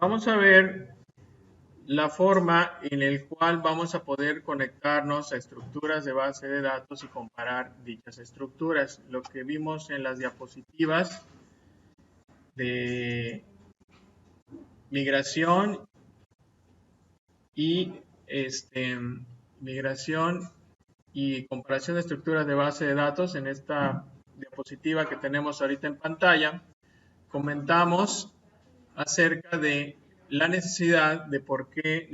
Vamos a ver la forma en la cual vamos a poder conectarnos a estructuras de base de datos y comparar dichas estructuras. Lo que vimos en las diapositivas de migración y migración y comparación de estructuras de base de datos. En esta diapositiva que tenemos ahorita en pantalla, comentamos acerca de la necesidad de por qué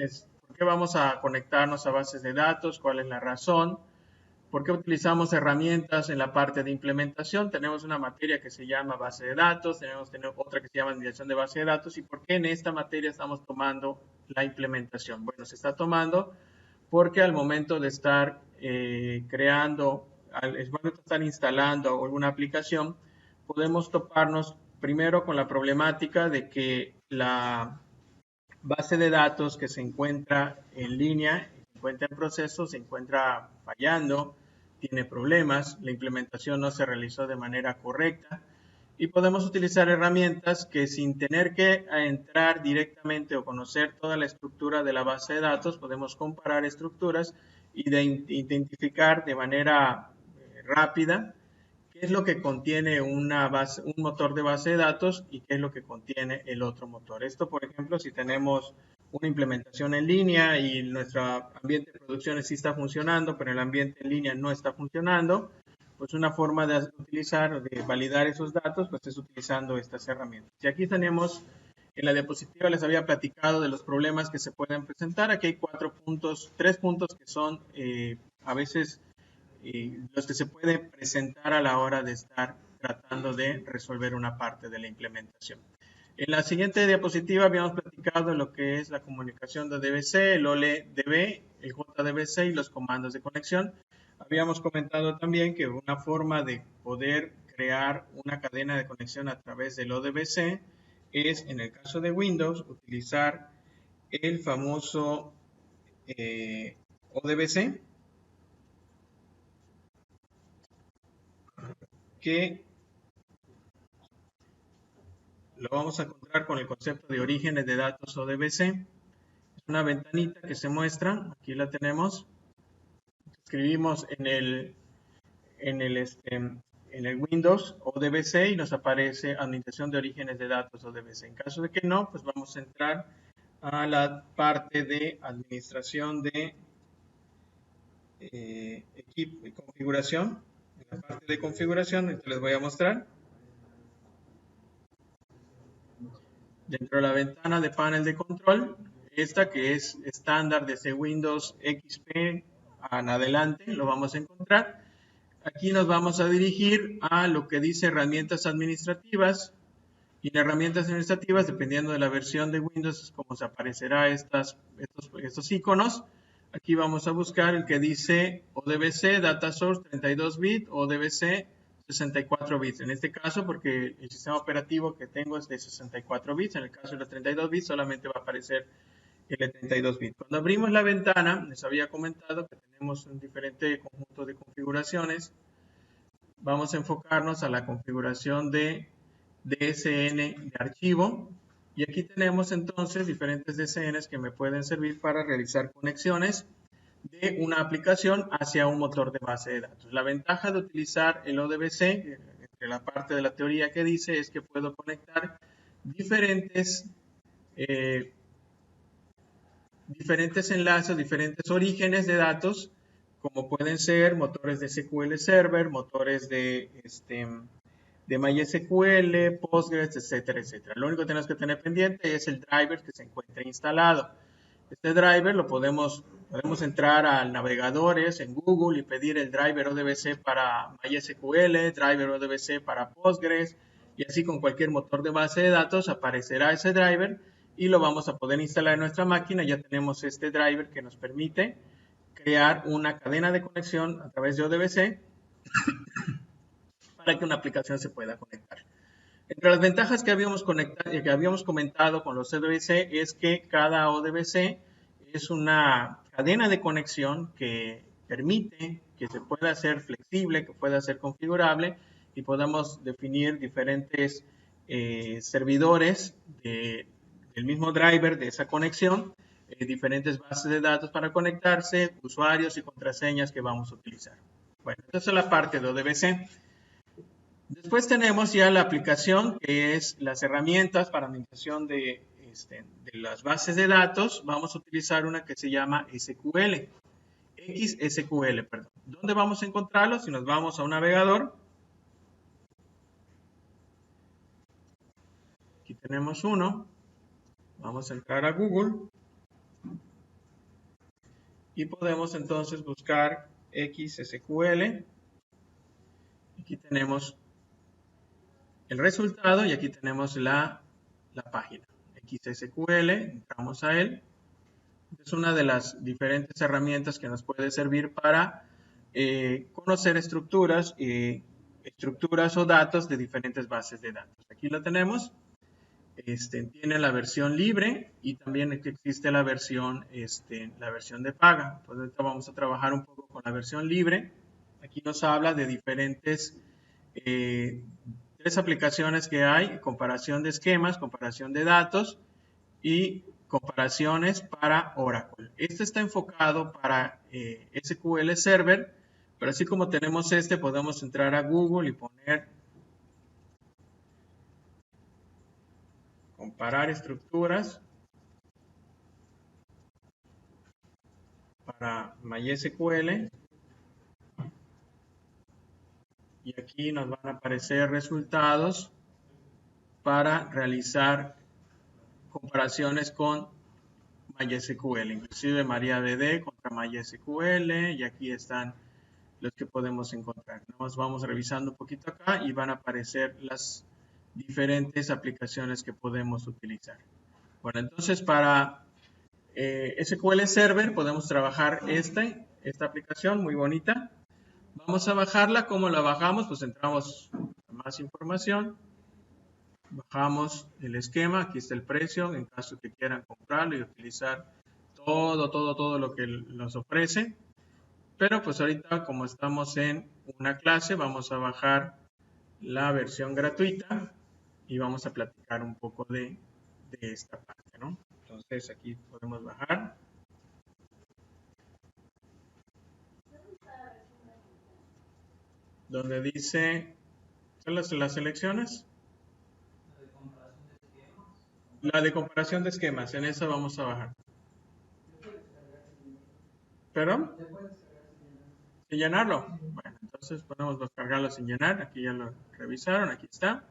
vamos a conectarnos a bases de datos, cuál es la razón, por qué utilizamos herramientas en la parte de implementación. Tenemos una materia que se llama base de datos, tenemos otra que se llama migración de base de datos, y por qué en esta materia estamos tomando la implementación. Bueno, se está tomando porque al momento de estar al momento de estar instalando alguna aplicación, podemos toparnos primero con la problemática de que la base de datos que se encuentra en línea, se encuentra en proceso, se encuentra fallando, tiene problemas, la implementación no se realizó de manera correcta y podemos utilizar herramientas que sin tener que entrar directamente o conocer toda la estructura de la base de datos, podemos comparar estructuras y identificar de manera rápida qué es lo que contiene un motor de base de datos y qué es lo que contiene el otro motor. Esto, por ejemplo, si tenemos una implementación en línea y nuestro ambiente de producción sí está funcionando, pero el ambiente en línea no está funcionando, pues una forma de utilizar, de validar esos datos, pues es utilizando estas herramientas. Y aquí tenemos, en la diapositiva les había platicado de los problemas que se pueden presentar. Aquí hay tres puntos que son a veces los que se pueden presentar a la hora de estar tratando de resolver una parte de la implementación. En la siguiente diapositiva habíamos platicado de lo que es la comunicación de DBC, el OLEDB, el JDBC y los comandos de conexión. Habíamos comentado también que una forma de poder crear una cadena de conexión a través del ODBC es, en el caso de Windows, utilizar el famoso ODBC, que lo vamos a encontrar con el concepto de orígenes de datos ODBC. Es una ventanita que se muestra, aquí la tenemos. Escribimos en el Windows ODBC y nos aparece administración de orígenes de datos ODBC. En caso de que no, pues vamos a entrar a la parte de administración de equipo y configuración. En la parte de configuración les voy a mostrar. Dentro de la ventana de panel de control, esta que es estándar desde Windows XP en adelante, lo vamos a encontrar. Aquí nos vamos a dirigir a lo que dice herramientas administrativas. Y en herramientas administrativas, dependiendo de la versión de Windows, es como se aparecerá estos iconos. Aquí vamos a buscar el que dice ODBC Data Source 32 bits, ODBC 64 bits. En este caso, porque el sistema operativo que tengo es de 64 bits, en el caso de los 32 bits solamente va a aparecer el de 32 bits. Cuando abrimos la ventana, les había comentado que tenemos un diferente conjunto de configuraciones. Vamos a enfocarnos a la configuración de DSN de archivo. Y aquí tenemos entonces diferentes DSNs que me pueden servir para realizar conexiones de una aplicación hacia un motor de base de datos. La ventaja de utilizar el ODBC, entre la parte de la teoría que dice, es que puedo conectar diferentes enlaces, diferentes orígenes de datos, como pueden ser motores de SQL Server, motores de MySQL, Postgres, etcétera, etcétera. Lo único que tenemos que tener pendiente es el driver que se encuentra instalado. Este driver lo podemos entrar a navegadores en Google y pedir el driver ODBC para MySQL, driver ODBC para Postgres, y así con cualquier motor de base de datos aparecerá ese driver y lo vamos a poder instalar en nuestra máquina. Ya tenemos este driver que nos permite crear una cadena de conexión a través de ODBC para que una aplicación se pueda conectar. Entre las ventajas que habíamos comentado con los ODBC es que cada ODBC es una cadena de conexión que permite que se pueda hacer flexible, que pueda ser configurable y podamos definir diferentes servidores de el mismo driver de esa conexión, diferentes bases de datos para conectarse, usuarios y contraseñas que vamos a utilizar. Bueno, esta es la parte de ODBC. Después tenemos ya la aplicación, que es las herramientas para administración de las bases de datos. Vamos a utilizar una que se llama SQL, XSQL, perdón. ¿Dónde vamos a encontrarlo? Si nos vamos a un navegador, aquí tenemos uno. Vamos a entrar a Google y podemos entonces buscar XSQL. Aquí tenemos el resultado y aquí tenemos la página. XSQL, entramos a él. Es una de las diferentes herramientas que nos puede servir para conocer estructuras o datos de diferentes bases de datos. Aquí lo tenemos. Tiene la versión libre y también existe la versión de paga. Pues ahorita vamos a trabajar un poco con la versión libre. Aquí nos habla de diferentes tres aplicaciones que hay: comparación de esquemas, comparación de datos y comparaciones para Oracle. Este está enfocado para SQL Server, pero así como tenemos podemos entrar a Google y poner comparar estructuras para MySQL y aquí nos van a aparecer resultados para realizar comparaciones con MySQL, inclusive MariaDB contra MySQL, y aquí están los que podemos encontrar. Nos vamos revisando un poquito acá y van a aparecer las diferentes aplicaciones que podemos utilizar. Bueno, entonces para SQL Server podemos trabajar esta aplicación muy bonita. Vamos a bajarla. ¿Cómo la bajamos? Pues entramos a más información. Bajamos el esquema. Aquí está el precio en caso que quieran comprarlo y utilizar todo lo que nos ofrece. Pero pues ahorita, como estamos en una clase, vamos a bajar la versión gratuita y vamos a platicar un poco de esta parte, ¿no? Entonces aquí podemos bajar. Donde dice, ¿son las selecciones? La de comparación de esquemas, en esa vamos a bajar. ¿Perdón? Sin llenarlo. Bueno, entonces podemos descargarlo sin llenar. Aquí ya lo revisaron, aquí está.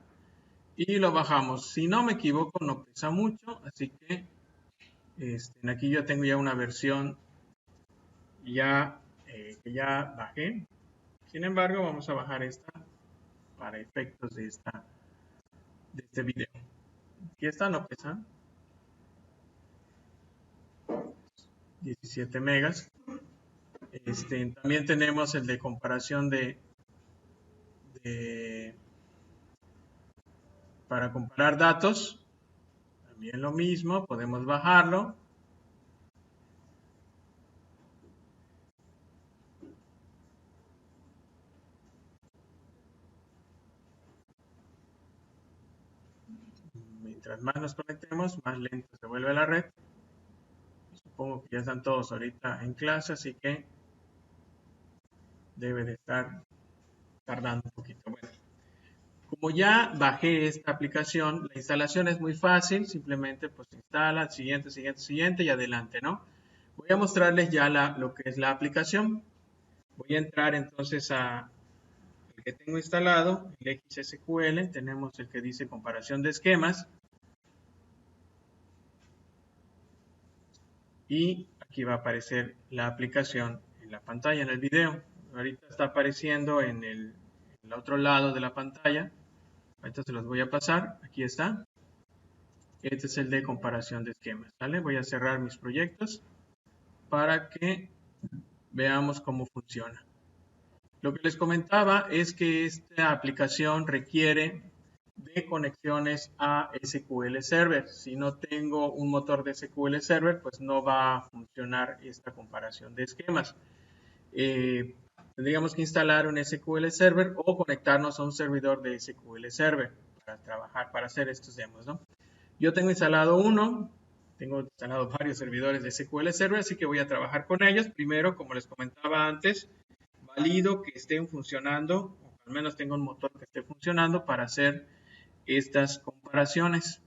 Y lo bajamos. Si no me equivoco, no pesa mucho, así que aquí yo tengo ya una versión que ya bajé. Sin embargo, vamos a bajar esta para efectos de este video. Aquí está, no pesa. 17 megas. También tenemos el de comparación para comparar datos. También lo mismo, podemos bajarlo. Mientras más nos conectemos, más lento se vuelve la red. Supongo que ya están todos ahorita en clase, así que debe de estar tardando un poquito. Bueno, como ya bajé esta aplicación, la instalación es muy fácil. Simplemente pues instala, siguiente y adelante, ¿no? Voy a mostrarles ya lo que es la aplicación. Voy a entrar entonces a el que tengo instalado, el XSQL. Tenemos el que dice comparación de esquemas. Y aquí va a aparecer la aplicación en la pantalla, en el video. Ahorita está apareciendo en el otro lado de la pantalla. Ahorita se los voy a pasar. Aquí está. Este es el de comparación de esquemas. ¿Vale? Voy a cerrar mis proyectos para que veamos cómo funciona. Lo que les comentaba es que esta aplicación requiere de conexiones a SQL Server. Si no tengo un motor de SQL Server, pues no va a funcionar esta comparación de esquemas. Tendríamos que instalar un SQL Server o conectarnos a un servidor de SQL Server para trabajar, para hacer estos demos, ¿no? Yo tengo instalado uno, tengo instalado varios servidores de SQL Server, así que voy a trabajar con ellos. Primero, como les comentaba antes, valido que estén funcionando, o al menos tengo un motor que esté funcionando para hacer estas comparaciones.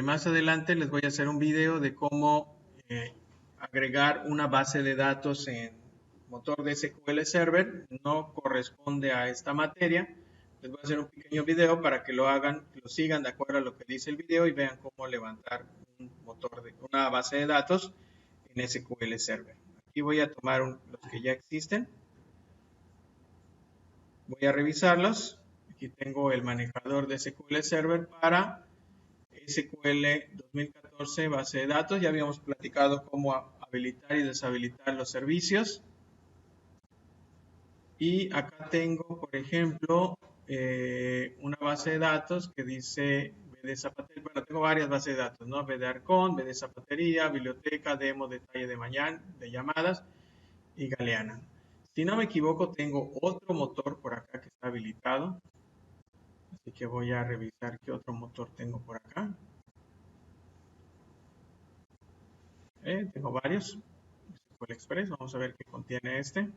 Más adelante les voy a hacer un video de cómo agregar una base de datos en motor de SQL Server. No corresponde a esta materia. Les voy a hacer un pequeño video para que lo hagan, lo sigan de acuerdo a lo que dice el video y vean cómo levantar un motor de una base de datos en SQL Server. Aquí voy a tomar los que ya existen. Voy a revisarlos. Aquí tengo el manejador de SQL Server para SQL 2014 base de datos. Ya habíamos platicado cómo habilitar y deshabilitar los servicios. Y acá tengo, por ejemplo, una base de datos que dice BD Zapatería. Bueno, tengo varias bases de datos, ¿no? BD Arcon, BD Zapatería, Biblioteca, Demo, Detalle de llamadas y Galeana. Si no me equivoco, tengo otro motor por acá que está habilitado. Así que voy a revisar qué otro motor tengo por acá. Tengo varios. SQL Express, vamos a ver qué contiene este.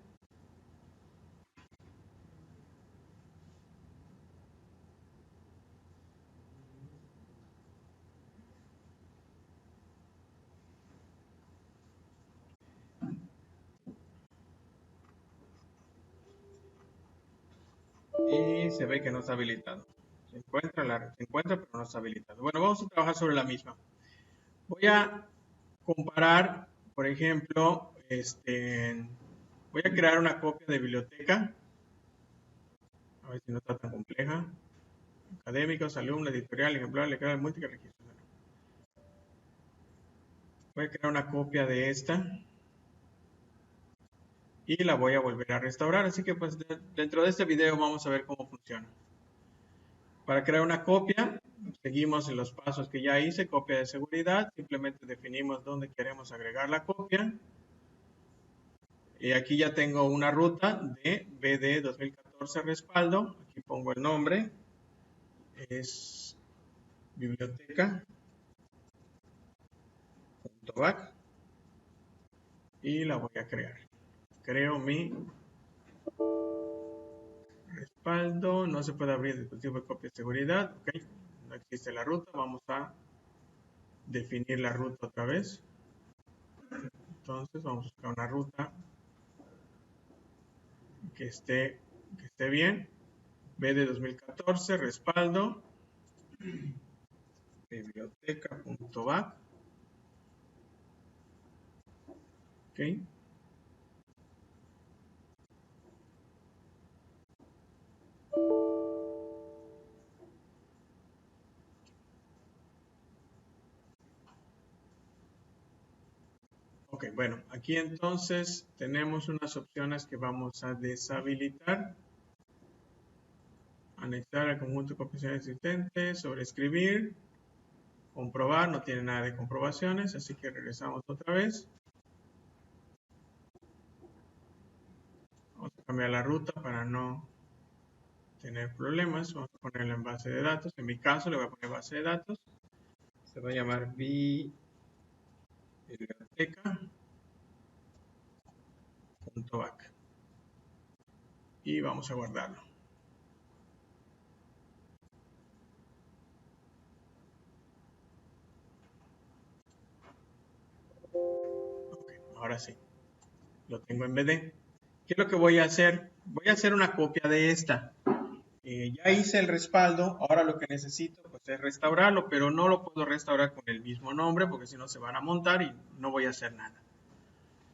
Y se ve que no está habilitado. Se encuentra, pero no está habilitado. Bueno, vamos a trabajar sobre la misma. Voy a comparar, por ejemplo, voy a crear una copia de biblioteca. A ver si no está tan compleja. Académicos, alumnos, editorial, ejemplar, lectura, múltiples registros. Voy a crear una copia de esta y la voy a volver a restaurar. Así que pues dentro de este video vamos a ver cómo funciona. Para crear una copia, seguimos en los pasos que ya hice, copia de seguridad, simplemente definimos dónde queremos agregar la copia. Y aquí ya tengo una ruta de BD 2014 respaldo, aquí pongo el nombre, es biblioteca.back y la voy a crear. Creo mi respaldo, no se puede abrir el dispositivo de copia de seguridad, ok, no existe la ruta, vamos a definir la ruta otra vez. Entonces vamos a buscar una ruta que esté bien. BD 2014, respaldo, biblioteca.back. Ok. Ok, bueno, aquí entonces tenemos unas opciones que vamos a deshabilitar. Anexar al conjunto de copias existentes, sobreescribir, comprobar, no tiene nada de comprobaciones, así que regresamos otra vez. Vamos a cambiar la ruta para no tener problemas. Vamos a ponerla en base de datos. En mi caso le voy a poner base de datos. Se va a llamar biblioteca.back. Y vamos a guardarlo. Ok, ahora sí. Lo tengo en BD. ¿Qué es lo que voy a hacer? Voy a hacer una copia de esta. Ya hice el respaldo, ahora lo que necesito pues, es restaurarlo, pero no lo puedo restaurar con el mismo nombre porque si no se van a montar y no voy a hacer nada.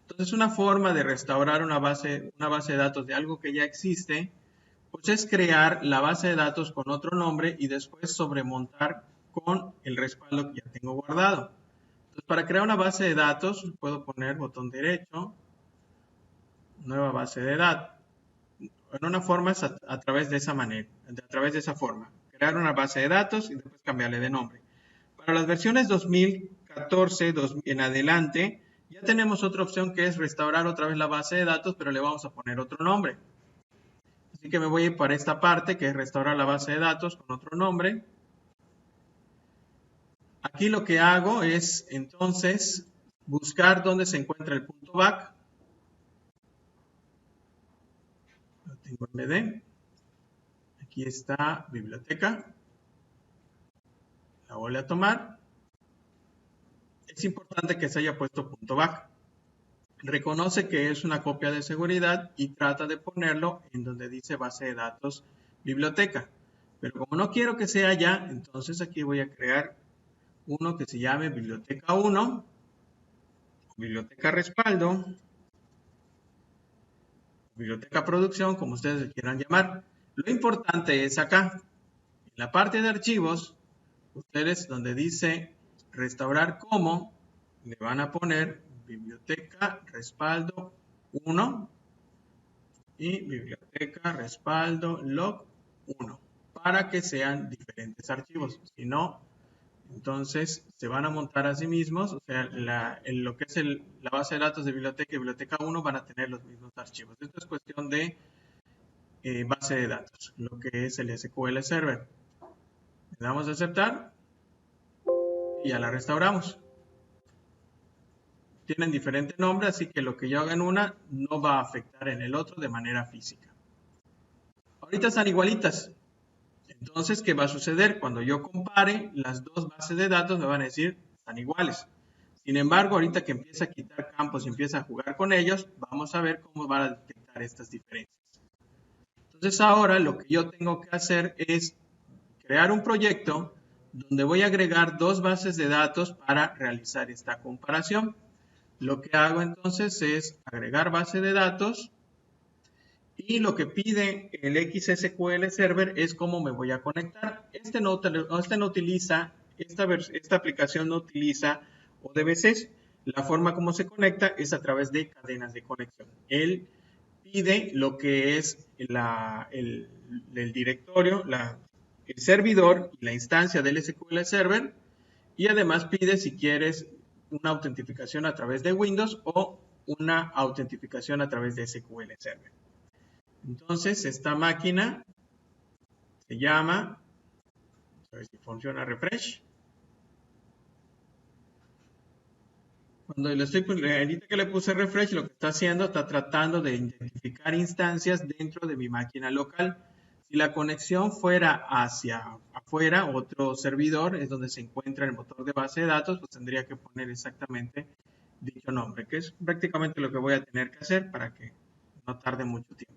Entonces una forma de restaurar una base de datos de algo que ya existe, pues es crear la base de datos con otro nombre y después sobremontar con el respaldo que ya tengo guardado. Entonces para crear una base de datos puedo poner botón derecho, nueva base de datos. En una forma es a través de esa manera, a través de esa forma. Crear una base de datos y después cambiarle de nombre. Para las versiones 2014 en adelante, ya tenemos otra opción que es restaurar otra vez la base de datos, pero le vamos a poner otro nombre. Así que me voy a ir para esta parte que es restaurar la base de datos con otro nombre. Aquí lo que hago es entonces buscar dónde se encuentra el punto back. Lo tengo en BD. Aquí está biblioteca. La voy a tomar. Es importante que se haya puesto punto back. Reconoce que es una copia de seguridad y trata de ponerlo en donde dice base de datos biblioteca. Pero como no quiero que sea ya, entonces aquí voy a crear uno que se llame biblioteca 1, biblioteca respaldo, biblioteca producción, como ustedes le quieran llamar. Lo importante es acá, en la parte de archivos, ustedes donde dice restaurar como, le van a poner biblioteca respaldo 1 y biblioteca respaldo log 1 para que sean diferentes archivos. Si no, entonces se van a montar a sí mismos, o sea, en lo que es la base de datos de biblioteca y biblioteca 1 van a tener los mismos archivos. Esto es cuestión de base de datos, lo que es el SQL Server. Le damos a aceptar y ya la restauramos. Tienen diferente nombre, así que lo que yo haga en una no va a afectar en el otro de manera física. Ahorita están igualitas. Entonces, ¿qué va a suceder? Cuando yo compare las dos bases de datos me van a decir están iguales. Sin embargo, ahorita que empieza a quitar campos y empieza a jugar con ellos, vamos a ver cómo van a detectar estas diferencias. Entonces, ahora lo que yo tengo que hacer es crear un proyecto donde voy a agregar dos bases de datos para realizar esta comparación. Lo que hago entonces es agregar base de datos y lo que pide el XSQL Server es cómo me voy a conectar. Esta aplicación no utiliza ODBCs. La forma como se conecta es a través de cadenas de conexión. Él pide lo que es el directorio, el servidor y la instancia del SQL Server y además pide si quieres una autentificación a través de Windows o una autentificación a través de SQL Server. Entonces, esta máquina se llama, a ver si funciona refresh. Cuando ahorita que le puse refresh, lo que está haciendo, está tratando de identificar instancias dentro de mi máquina local. Si la conexión fuera hacia afuera, otro servidor es donde se encuentra el motor de base de datos, pues tendría que poner exactamente dicho nombre, que es prácticamente lo que voy a tener que hacer para que no tarde mucho tiempo.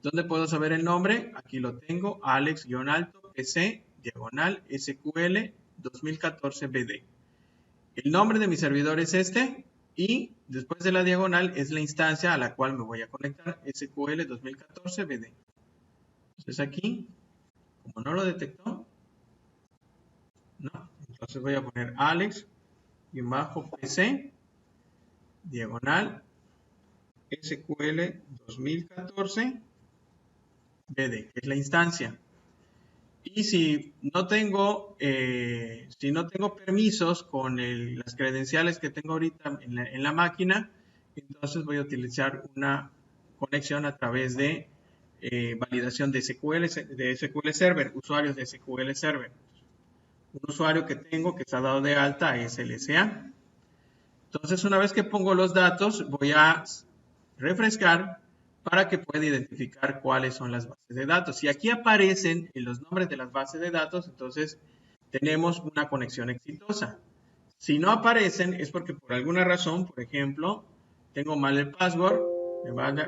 ¿Dónde puedo saber el nombre? Aquí lo tengo, Alex-Alto PC diagonal SQL 2014 BD. El nombre de mi servidor es este y después de la diagonal es la instancia a la cual me voy a conectar, SQL 2014 BD. Entonces aquí, como no lo detectó, no, entonces voy a poner Alex-PC diagonal SQL 2014 BD, que es la instancia. Y si no tengo permisos con las credenciales que tengo ahorita en la máquina, entonces voy a utilizar una conexión a través de validación de SQL Server, usuarios de SQL Server. Un usuario que tengo que está dado de alta es LSA. Entonces, una vez que pongo los datos, voy a refrescar para que pueda identificar cuáles son las bases de datos. Si aquí aparecen los nombres de las bases de datos, entonces tenemos una conexión exitosa. Si no aparecen es porque por alguna razón, por ejemplo, tengo mal el password,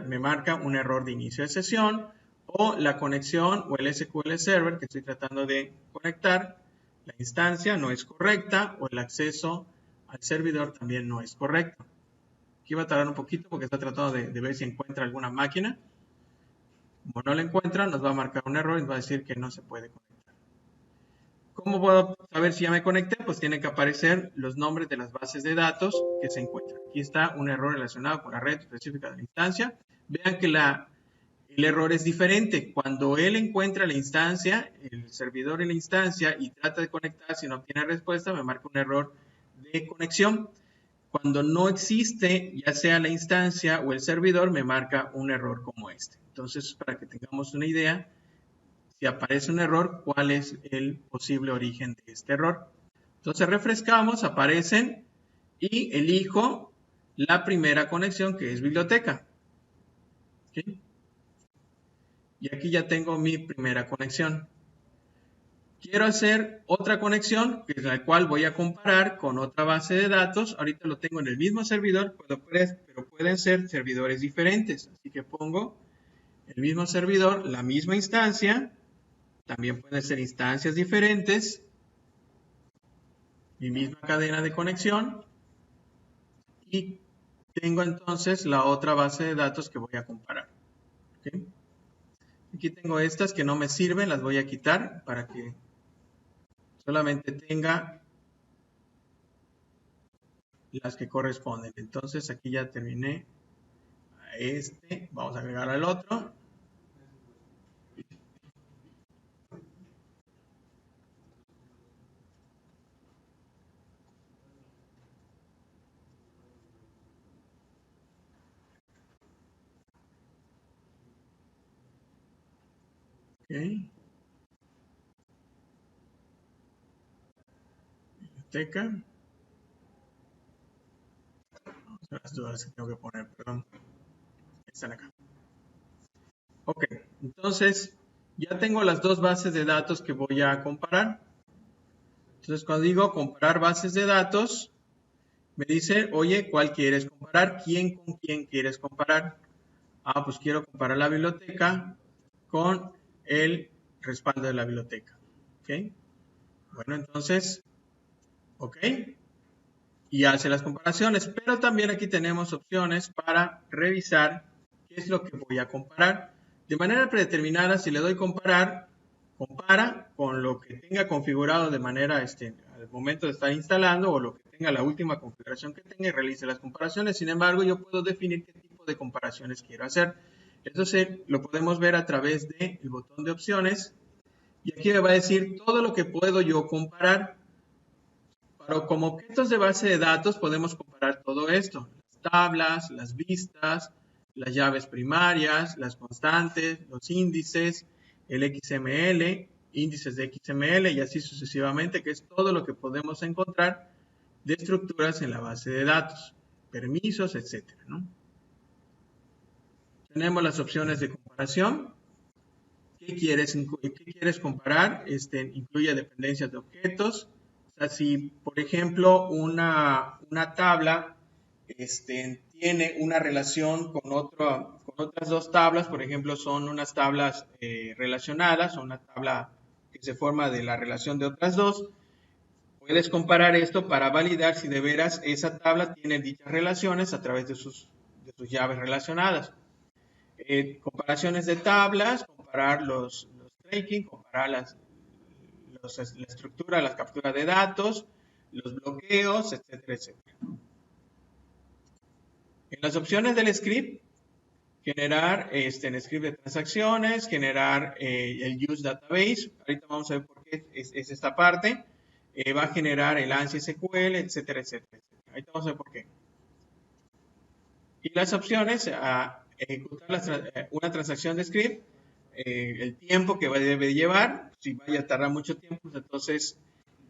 me marca un error de inicio de sesión o la conexión o el SQL Server que estoy tratando de conectar, la instancia no es correcta o el acceso al servidor también no es correcto. Aquí va a tardar un poquito porque está tratando de ver si encuentra alguna máquina. Como no la encuentra, nos va a marcar un error y nos va a decir que no se puede conectar. ¿Cómo puedo saber si ya me conecté? Pues tienen que aparecer los nombres de las bases de datos que se encuentran. Aquí está un error relacionado con la red específica de la instancia. Vean que el error es diferente. Cuando él encuentra la instancia, el servidor en la instancia y trata de conectarse y no obtiene respuesta, me marca un error de conexión. Cuando no existe, ya sea la instancia o el servidor, me marca un error como este. Entonces, para que tengamos una idea, si aparece un error, ¿cuál es el posible origen de este error? Entonces refrescamos, aparecen y elijo la primera conexión, que es biblioteca. ¿Sí? Y aquí ya tengo mi primera conexión. Quiero hacer otra conexión, que es la cual voy a comparar con otra base de datos. Ahorita lo tengo en el mismo servidor, pero pueden ser servidores diferentes. Así que pongo el mismo servidor, la misma instancia. También pueden ser instancias diferentes. Mi misma cadena de conexión. Y tengo entonces la otra base de datos que voy a comparar. ¿Okay? Aquí tengo estas que no me sirven, las voy a quitar para que solamente tenga las que corresponden. Entonces aquí ya terminé a este, vamos a agregar al otro. Ok. Biblioteca. Vamos a las dudas que tengo que poner, perdón. Están acá. Ok, entonces ya tengo las dos bases de datos que voy a comparar. Entonces cuando digo comparar bases de datos, me dice, oye, ¿cuál quieres comparar? ¿Quién con quién quieres comparar? Ah, pues quiero comparar la biblioteca con el respaldo de la biblioteca. ¿Ok? Bueno, entonces, ok. Y hace las comparaciones. Pero también aquí tenemos opciones para revisar qué es lo que voy a comparar. De manera predeterminada, si le doy comparar, compara con lo que tenga configurado de manera al momento de estar instalando o lo que tenga la última configuración que tenga y realice las comparaciones. Sin embargo, yo puedo definir qué tipo de comparaciones quiero hacer. Entonces, lo podemos ver a través del botón de opciones y aquí me va a decir todo lo que puedo yo comparar. Pero como objetos de base de datos podemos comparar todo esto. Las tablas, las vistas, las llaves primarias, las constantes, los índices, el XML, índices de XML y así sucesivamente, que es todo lo que podemos encontrar de estructuras en la base de datos, permisos, etcétera, ¿no? Tenemos las opciones de comparación. ¿Qué quieres comparar? Incluye dependencias de objetos. O sea, si, por ejemplo, una tabla tiene una relación con otras dos tablas, por ejemplo, son unas tablas relacionadas, o una tabla que se forma de la relación de otras dos, puedes comparar esto para validar si de veras esa tabla tiene dichas relaciones a través de sus llaves relacionadas. Comparaciones de tablas, comparar los tracking, comparar la estructura, las capturas de datos, los bloqueos, etcétera, etcétera. En las opciones del script, generar en script de transacciones, generar el use database, ahorita vamos a ver por qué es esta parte, va a generar el ANSI SQL, etcétera, etcétera, etcétera. Ahorita vamos a ver por qué. Y las opciones a ejecutar una transacción de script, el tiempo que debe llevar, si vaya a tardar mucho tiempo, pues entonces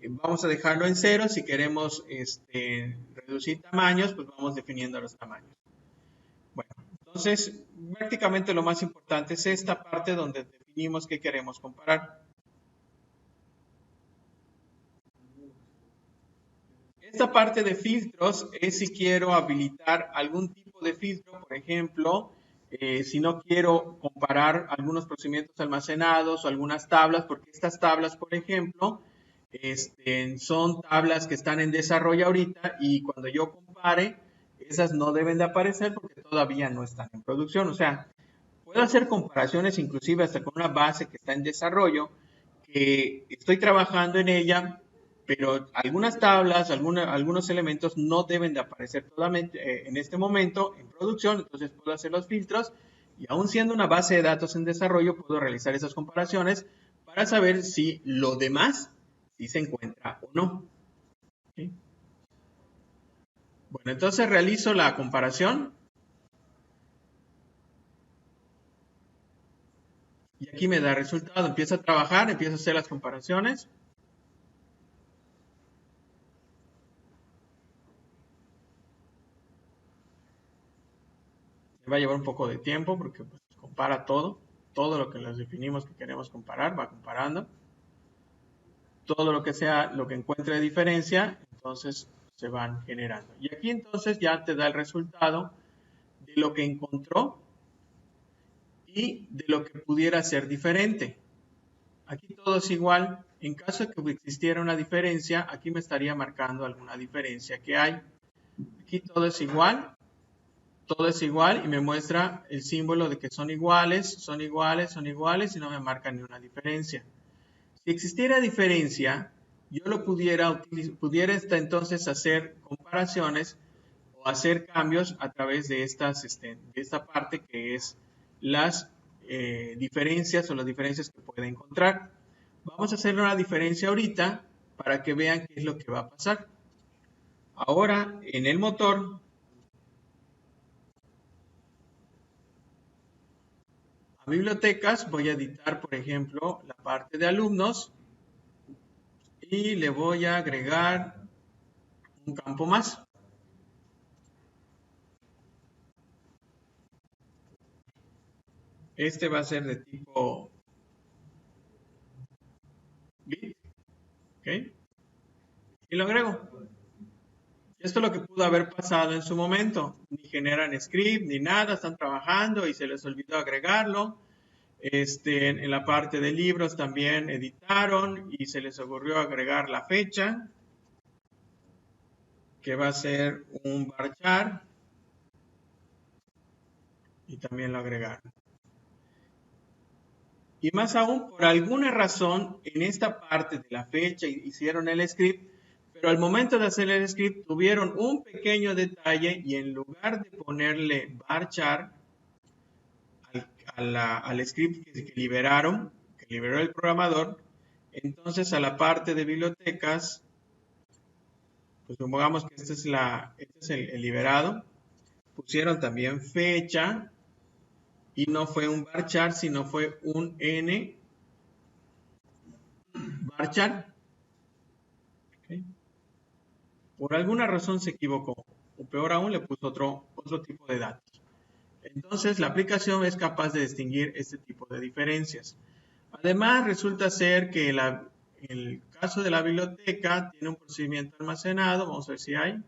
vamos a dejarlo en 0. Si queremos reducir tamaños, pues vamos definiendo los tamaños. Bueno, entonces prácticamente lo más importante es esta parte donde definimos qué queremos comparar. Esta parte de filtros es si quiero habilitar algún tipo de filtro, por ejemplo, si no quiero comparar algunos procedimientos almacenados o algunas tablas, porque estas tablas, por ejemplo, son tablas que están en desarrollo ahorita y cuando yo compare, esas no deben de aparecer porque todavía no están en producción. O sea, puedo hacer comparaciones inclusive hasta con una base que está en desarrollo, que estoy trabajando en ella, pero algunas tablas, algunos elementos no deben de aparecer totalmente en este momento en producción, entonces puedo hacer los filtros y aún siendo una base de datos en desarrollo, puedo realizar esas comparaciones para saber si lo demás sí se encuentra o no. ¿Sí? Bueno, entonces realizo la comparación. Y aquí me da resultado. Empiezo a trabajar, empiezo a hacer las comparaciones. Me va a llevar un poco de tiempo porque pues, compara todo lo que les definimos que queremos comparar, va comparando. Todo lo que sea, lo que encuentre de diferencia, entonces se van generando. Y aquí entonces ya te da el resultado de lo que encontró y de lo que pudiera ser diferente. Aquí todo es igual. En caso de que existiera una diferencia, aquí me estaría marcando alguna diferencia que hay. Aquí todo es igual y me muestra el símbolo de que son iguales, son iguales, son iguales y no me marca ni una diferencia. Si existiera diferencia, yo lo pudiera entonces hacer comparaciones o hacer cambios a través de esta parte que es las diferencias o las diferencias que puede encontrar. Vamos a hacer una diferencia ahorita para que vean qué es lo que va a pasar. Ahora, en el motor, a bibliotecas, voy a editar, por ejemplo, la parte de alumnos y le voy a agregar un campo más. Este va a ser de tipo bit, ¿ok? Y lo agrego. Esto es lo que pudo haber pasado en su momento. Ni generan script, ni nada, están trabajando y se les olvidó agregarlo. En la parte de libros también editaron y se les ocurrió agregar la fecha, que va a ser un varchar, y también lo agregaron. Y más aún, por alguna razón, en esta parte de la fecha hicieron el script, pero al momento de hacer el script tuvieron un pequeño detalle y en lugar de ponerle varchar al script que liberaron, que liberó el programador, entonces a la parte de bibliotecas, pues supongamos que este es el liberado, pusieron también fecha y no fue un varchar, sino fue un n varchar. ¿Okay? Por alguna razón se equivocó, o peor aún, le puso otro tipo de datos. Entonces, la aplicación es capaz de distinguir este tipo de diferencias. Además, resulta ser que el caso de la biblioteca tiene un procedimiento almacenado. Vamos a ver si hay.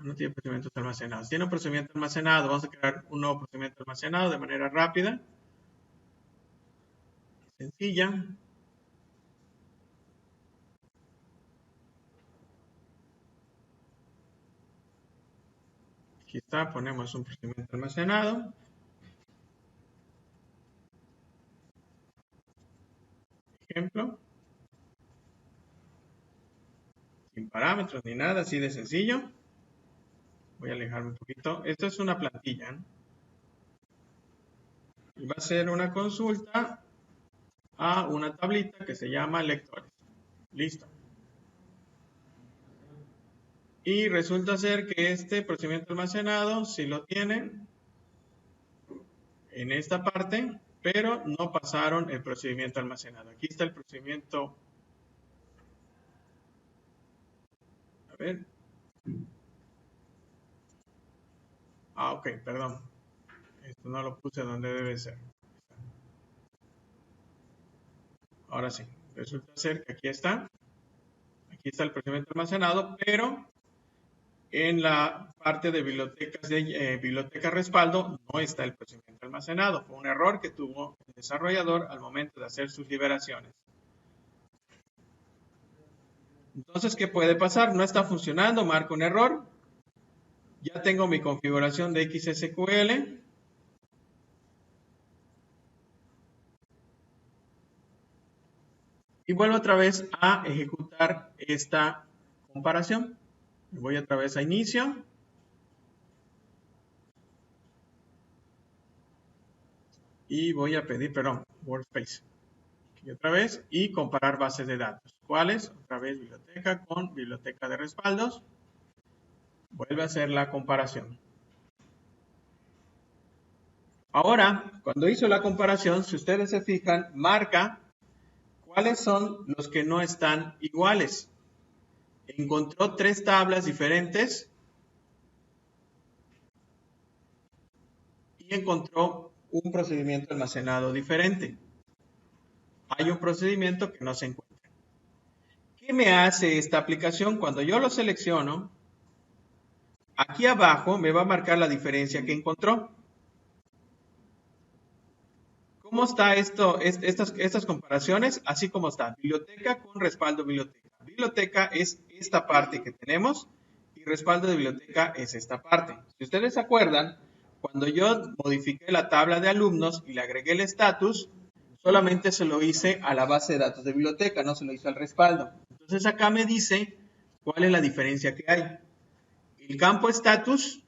No tiene procedimientos almacenados. Tiene un procedimiento almacenado. Vamos a crear un nuevo procedimiento almacenado de manera rápida, sencilla. Aquí está, ponemos un procedimiento almacenado. Ejemplo. Sin parámetros ni nada, así de sencillo. Voy a alejarme un poquito. Esto es una plantilla, ¿no? Y va a ser una consulta a una tablita que se llama lectores. Listo. Y resulta ser que este procedimiento almacenado sí lo tienen en esta parte, pero no pasaron el procedimiento almacenado. Aquí está el procedimiento. A ver. Ah, ok, perdón. Esto no lo puse donde debe ser. Ahora sí. Resulta ser que aquí está. Aquí está el procedimiento almacenado, pero en la parte de biblioteca respaldo no está el procedimiento almacenado. Fue un error que tuvo el desarrollador al momento de hacer sus liberaciones. Entonces, ¿qué puede pasar? No está funcionando, marca un error. Ya tengo mi configuración de XSQL. Y vuelvo otra vez a ejecutar esta comparación. Voy otra vez a inicio. Y voy a pedir, perdón, Workspace. Aquí otra vez. Y comparar bases de datos. ¿Cuáles? Otra vez biblioteca con biblioteca de respaldos. Vuelve a hacer la comparación. Ahora, cuando hizo la comparación, si ustedes se fijan, marca cuáles son los que no están iguales. Encontró 3 tablas diferentes y encontró un procedimiento almacenado diferente. Hay un procedimiento que no se encuentra. ¿Qué me hace esta aplicación? Cuando yo lo selecciono, aquí abajo me va a marcar la diferencia que encontró. ¿Cómo está esto, estas comparaciones? Así como está, biblioteca con respaldo biblioteca. Biblioteca es esta parte que tenemos y respaldo de biblioteca es esta parte. Si ustedes se acuerdan, cuando yo modifiqué la tabla de alumnos y le agregué el estatus, solamente se lo hice a la base de datos de biblioteca, no se lo hice al respaldo. Entonces acá me dice cuál es la diferencia que hay. El campo status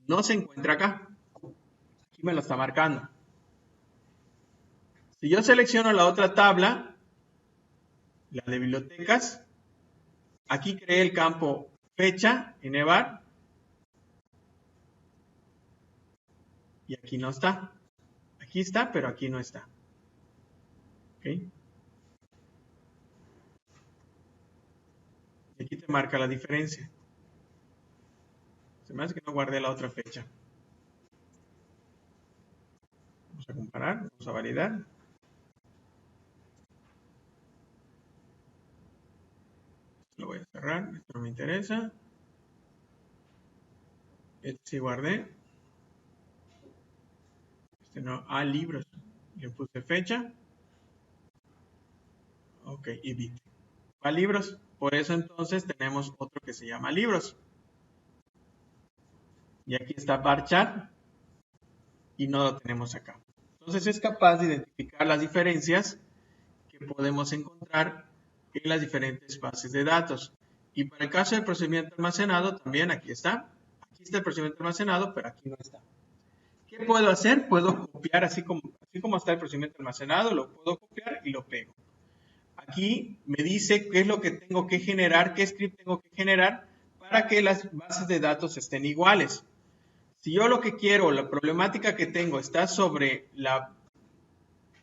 no se encuentra acá. Aquí me lo está marcando. Si yo selecciono la otra tabla, la de bibliotecas, aquí creé el campo fecha en EVAR y aquí no está. Aquí está, pero aquí no está. ¿Okay? Y aquí te marca la diferencia. Se me hace que no guardé la otra fecha. Vamos a comparar, vamos a validar. Lo voy a cerrar, esto no me interesa. Este sí guardé. Este no, libros. Le puse fecha. Ok, y bit. A libros. Por eso entonces tenemos otro que se llama libros. Y aquí está varchar y no lo tenemos acá. Entonces es capaz de identificar las diferencias que podemos encontrar en las diferentes bases de datos. Y para el caso del procedimiento almacenado, también aquí está. Aquí está el procedimiento almacenado, pero aquí no está. ¿Qué puedo hacer? Puedo copiar, así como está el procedimiento almacenado, lo puedo copiar y lo pego. Aquí me dice qué es lo que tengo que generar, qué script tengo que generar para que las bases de datos estén iguales. Si yo lo que quiero, la problemática que tengo está sobre la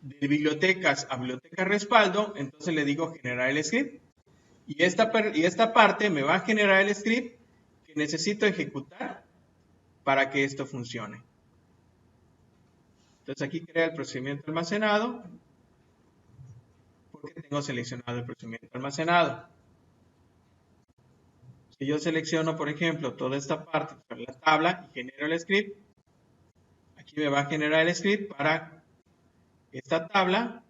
de bibliotecas a biblioteca respaldo, entonces le digo generar el script. Y esta parte me va a generar el script que necesito ejecutar para que esto funcione. Entonces aquí crea el procedimiento almacenado porque tengo seleccionado el procedimiento almacenado. Si yo selecciono, por ejemplo, toda esta parte, la tabla, y genero el script, aquí me va a generar el script para esta tabla.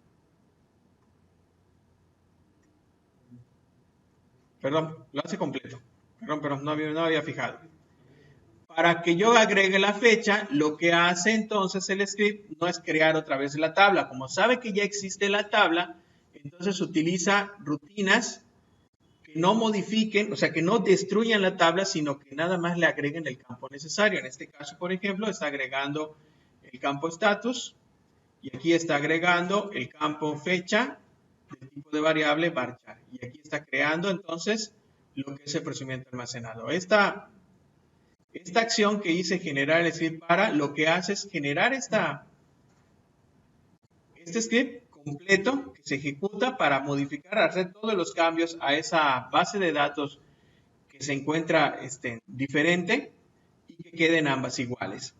Perdón, lo hace completo. Perdón, no había fijado. Para que yo agregue la fecha, lo que hace entonces el script no es crear otra vez la tabla. Como sabe que ya existe la tabla, entonces utiliza rutinas que no modifiquen, o sea, que no destruyan la tabla, sino que nada más le agreguen el campo necesario. En este caso, por ejemplo, está agregando el campo status y aquí está agregando el campo fecha del tipo de variable varchar. Y aquí está creando entonces lo que es el procedimiento almacenado. Esta acción que hice generar el script para, lo que hace es generar este script completo que se ejecuta para modificar, hacer todos los cambios a esa base de datos que se encuentra diferente y que queden ambas iguales.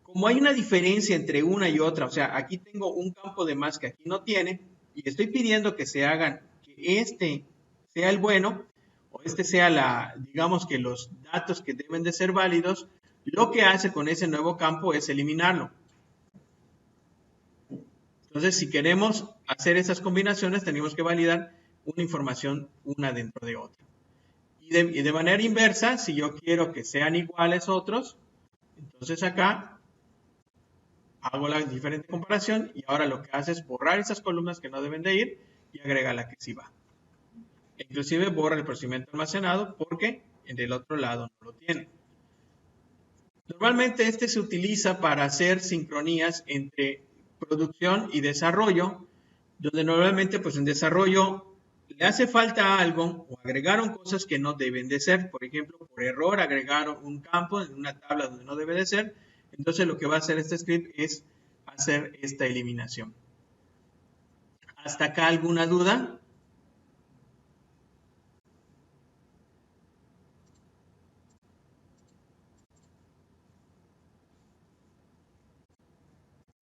Como hay una diferencia entre una y otra, o sea, aquí tengo un campo de más que aquí no tiene y estoy pidiendo que se hagan, que este sea el bueno o este sea digamos que los datos que deben de ser válidos, lo que hace con ese nuevo campo es eliminarlo. Entonces, si queremos hacer esas combinaciones, tenemos que validar una información una dentro de otra. Y de manera inversa, si yo quiero que sean iguales otros, entonces acá hago la diferente comparación y ahora lo que hace es borrar esas columnas que no deben de ir y agrega la que sí va. Inclusive borra el procedimiento almacenado porque del otro lado no lo tiene. Normalmente este se utiliza para hacer sincronías entre producción y desarrollo, donde normalmente pues en desarrollo le hace falta algo o agregaron cosas que no deben de ser. Por ejemplo, por error agregaron un campo en una tabla donde no debe de ser. Entonces lo que va a hacer este script es hacer esta eliminación. ¿Hasta acá alguna duda?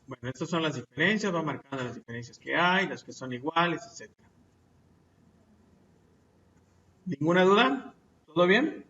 Bueno, estas son las diferencias, va marcando las diferencias que hay, las que son iguales, etc. ¿Ninguna duda? ¿Todo bien?